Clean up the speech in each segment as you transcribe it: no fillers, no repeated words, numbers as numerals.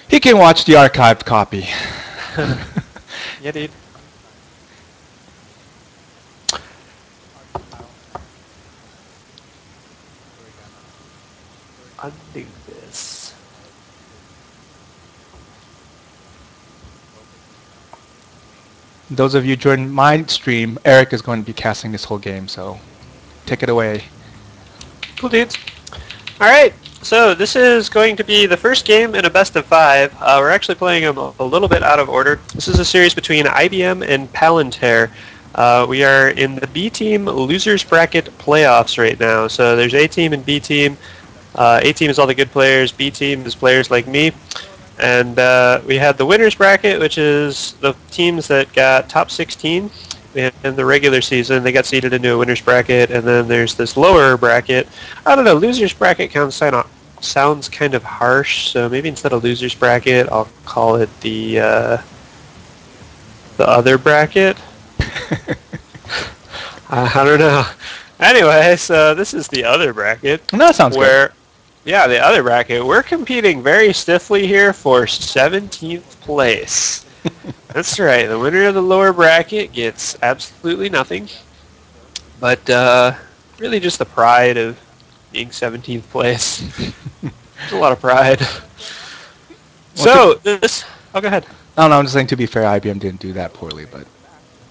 He can watch the archived copy. Yeah, dude. Anubis. Those of you joining my stream, Eric is going to be casting this whole game, so take it away. Cool, dudes. All right. So this is going to be the first game in a best of 5. We're actually playing them a little bit out of order. This is a series between IBM and Palantir. We are in the B team losers bracket playoffs right now. So there's A team and B team. A team is all the good players. B team is players like me. And we had the winners bracket, which is the teams that got top 16 in the regular season. They got seeded into a winners bracket, and then there's this lower bracket. I don't know, losers bracket sounds kind of harsh, so maybe instead of losers bracket, I'll call it the other bracket. I don't know. Anyway, so this is the other bracket. No, that sounds good. Yeah, the other bracket. We're competing very stiffly here for 17th place. That's right. The winner of the lower bracket gets absolutely nothing. But really just the pride of being 17th place. There's a lot of pride. Well, this... Oh, go ahead. No, I'm just saying, to be fair, IBM didn't do that poorly, but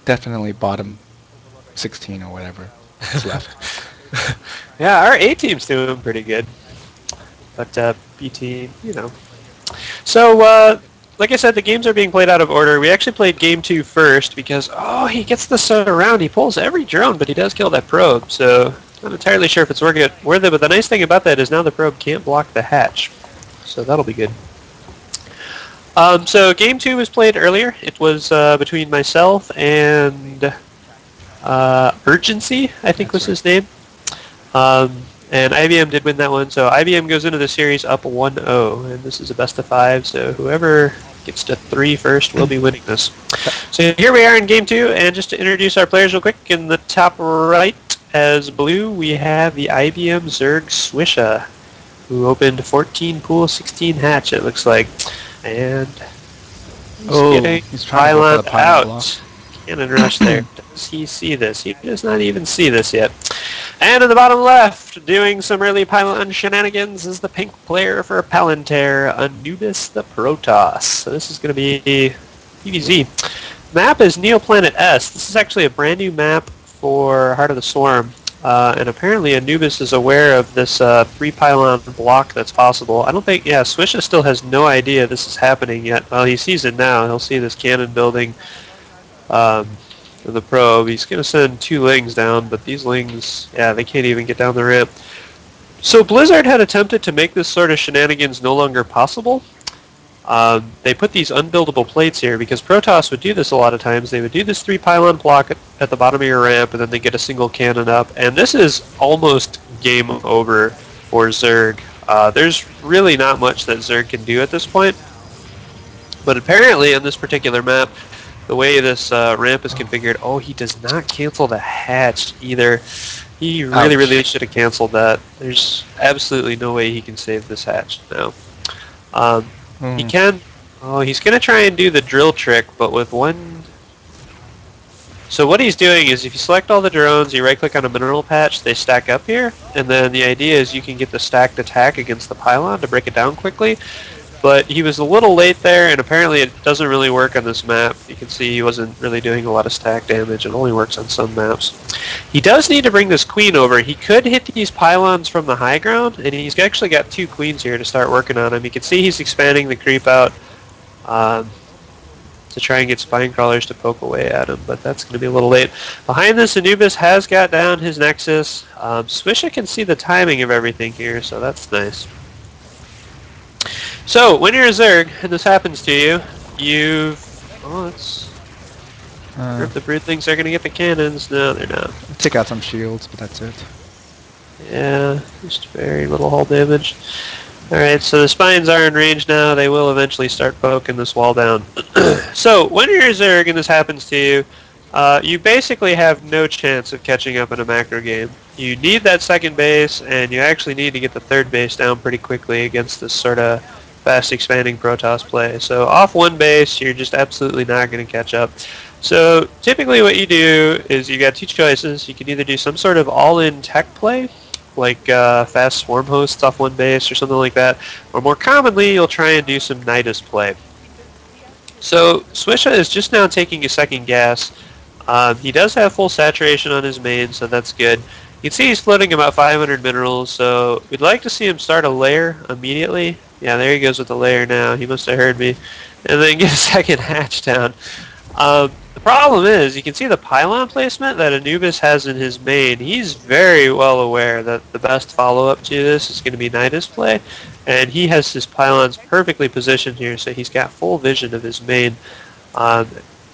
definitely bottom 16 or whatever is left. Yeah, our A team's doing pretty good. But B team, you know. So, like I said, the games are being played out of order. We actually played game 2 first because, he gets the surround. He pulls every drone, but he does kill that probe. So, not entirely sure if it's worth it. But the nice thing about that is now the probe can't block the hatch. So that'll be good. So game 2 was played earlier. It was between myself and Urgency, I think was his name. And IBM did win that one, so IBM goes into the series up 1-0, and this is a best of 5, so whoever gets to 3 first will be winning this. So here we are in game 2, and just to introduce our players real quick, in the top right as blue, we have the IBM zerg Swisha, who opened 14 pool, 16 hatch, it looks like. And he's trying to go for the pylon out. Cannon rush there. Does he see this? He does not even see this yet. And in the bottom left, doing some early pylon shenanigans, is the pink player for Palantir, Anubis the Protoss. So this is going to be PvZ. Map is Neoplanet S. This is actually a brand new map for Heart of the Swarm. And apparently Anubis is aware of this 3-pylon block that's possible. I don't think, Swisha still has no idea this is happening yet. Well, he sees it now. He'll see this cannon building the probe. He's going to send 2 lings down, but these lings, they can't even get down the ramp. So Blizzard had attempted to make this sort of shenanigans no longer possible. They put these unbuildable plates here because Protoss would do this a lot of times. They would do this 3-pylon block at the bottom of your ramp, and then they get a single cannon up. And this is almost game over for Zerg. There's really not much that Zerg can do at this point. But apparently on this particular map, the way this ramp is configured, he does not cancel the hatch either. He really should have canceled that. There's absolutely no way he can save this hatch now. He can. He's going to try and do the drill trick, but with one... So what he's doing is if you select all the drones, you right-click on a mineral patch, they stack up here, and then the idea is you can get the stacked attack against the pylon to break it down quickly. But he was a little late there, and apparently it doesn't really work on this map. You can see he wasn't really doing a lot of stack damage. It only works on some maps. He does need to bring this queen over. He could hit these pylons from the high ground, and he's actually got 2 queens here to start working on him. You can see he's expanding the creep out to try and get spine crawlers to poke away at him, but that's going to be a little late. Behind this, Anubis has got down his Nexus. Swisha can see the timing of everything here, so that's nice. So, when you're a Zerg, and this happens to you, if the broodlings are going to get the cannons. No, they're not. Take out some shields, but that's it. Yeah, just very little hull damage. Alright, so the spines are in range now. They will eventually start poking this wall down. So, when you're a Zerg and this happens to you, you basically have no chance of catching up in a macro game. You need that second base, and you actually need to get the third base down pretty quickly against this sort of fast expanding protoss play. So off one base, you're just absolutely not going to catch up. So typically what you do is you got two choices. You can either do some sort of all-in tech play, like fast swarm hosts off one base or something like that, or more commonly you'll try and do some Nidus play. So Swisha is just now taking a second gas. He does have full saturation on his main, so that's good. You can see he's floating about 500 minerals, so we'd like to see him start a layer immediately. Yeah, there he goes with the layer now. He must have heard me. And then get a second hatch down. The problem is, you can see the pylon placement that Anubis has in his main. He's very well aware that the best follow-up to this is going to be Nidus play, and he has his pylons perfectly positioned here, so he's got full vision of his main.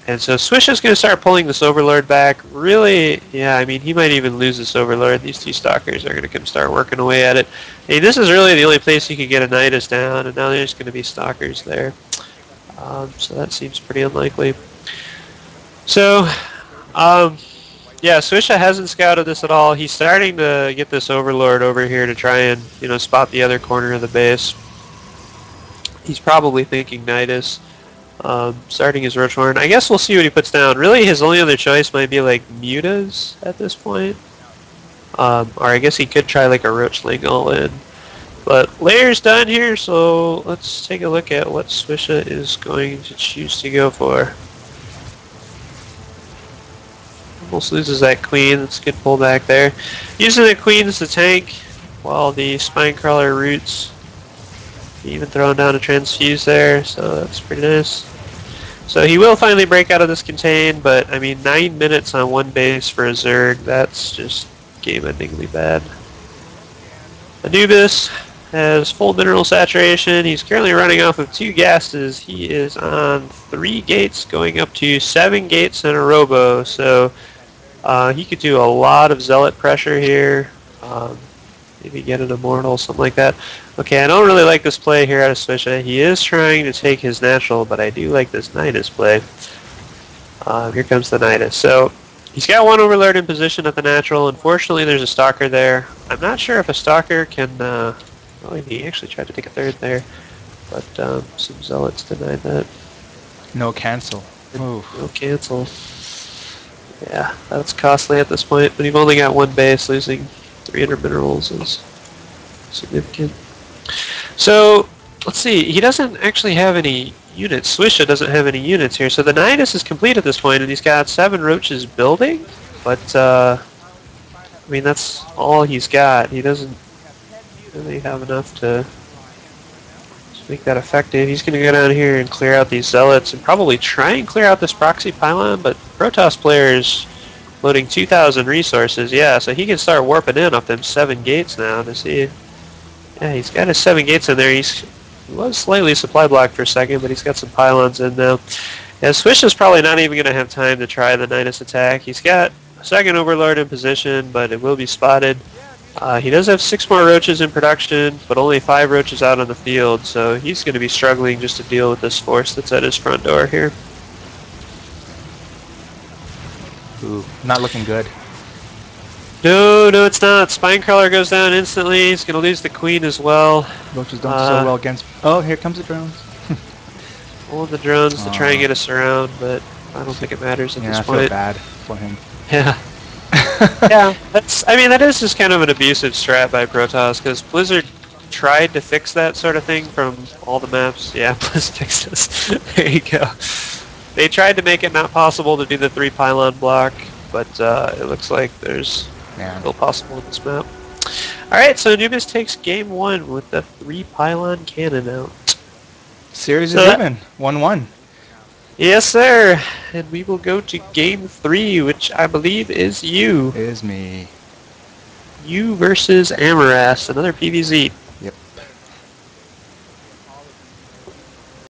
And so Swisha's going to start pulling this Overlord back. Really, yeah, I mean, he might even lose this Overlord. These two Stalkers are going to come start working away at it. Hey, this is really the only place you could get a Nidus down, and now there's going to be Stalkers there. So that seems pretty unlikely. So, yeah, Swisha hasn't scouted this at all. He's starting to get this Overlord over here to try and, you know, spot the other corner of the base. He's probably thinking Nidus. Starting his Roach Horn. I guess we'll see what he puts down. Really, his only other choice might be like Mutas at this point. Or I guess he could try like a Roachling all-in. But layer's done here, so let's take a look at what Swisha is going to choose to go for. Almost loses that queen. That's a good pullback there. Using the queen as the tank while the Spinecrawler roots. Even throwing down a transfuse there, so that's pretty nice. So he will finally break out of this contain, but I mean 9 minutes on one base for a Zerg, that's just game-endingly bad. Anubis has full mineral saturation. He's currently running off of 2 gases. He is on 3 gates, going up to 7 gates and a robo, so he could do a lot of zealot pressure here. Maybe get an immortal, something like that. Okay, I don't really like this play here out of Swisha. He is trying to take his natural, but I do like this Nidus play. Here comes the Nidus. So he's got one Overlord in position at the natural. Unfortunately, there's a Stalker there. I'm not sure if a Stalker can... oh, he actually tried to take a third there, but some Zealots denied that. No cancel. Ooh. No cancel. Yeah, that's costly at this point, but you've only got one base. Losing 300 minerals is significant. So, let's see. He doesn't actually have any units. Swisha doesn't have any units here. So the Nidus is complete at this point, and he's got 7 roaches building. But, I mean, that's all he's got. He doesn't really have enough to make that effective. He's going to go down here and clear out these Zealots and probably try and clear out this proxy pylon, but Protoss players loading 2,000 resources, yeah, so he can start warping in off them 7 gates now to see. Yeah, he's got his 7 gates in there. He was slightly supply blocked for a second, but he's got some pylons in now. Yeah, Swish is probably not even going to have time to try the Nidus attack. He's got a second Overlord in position, but it will be spotted. He does have 6 more roaches in production, but only 5 roaches out on the field, so he's going to be struggling just to deal with this force that's at his front door here. Ooh, not looking good. No, it's not. Spinecrawler goes down instantly. He's going to lose the queen as well. Roaches don't do so well against... Oh, here comes the drones. All of the drones to try and get us around, but I don't think it matters at this point. I feel bad for him. Yeah. Yeah, I mean, that is just kind of an abusive strat by Protoss, because Blizzard tried to fix that sort of thing from all the maps. Yeah, Blizzard fixed this. There you go. They tried to make it not possible to do the 3 pylon block, but it looks like there's still possible in this map. Alright, so Anubis takes game 1 with the 3 pylon cannon out. Series is even. 1-1. Yes, sir. And we will go to game 3, which I believe is you. Is me. You versus Amaras, another PvZ.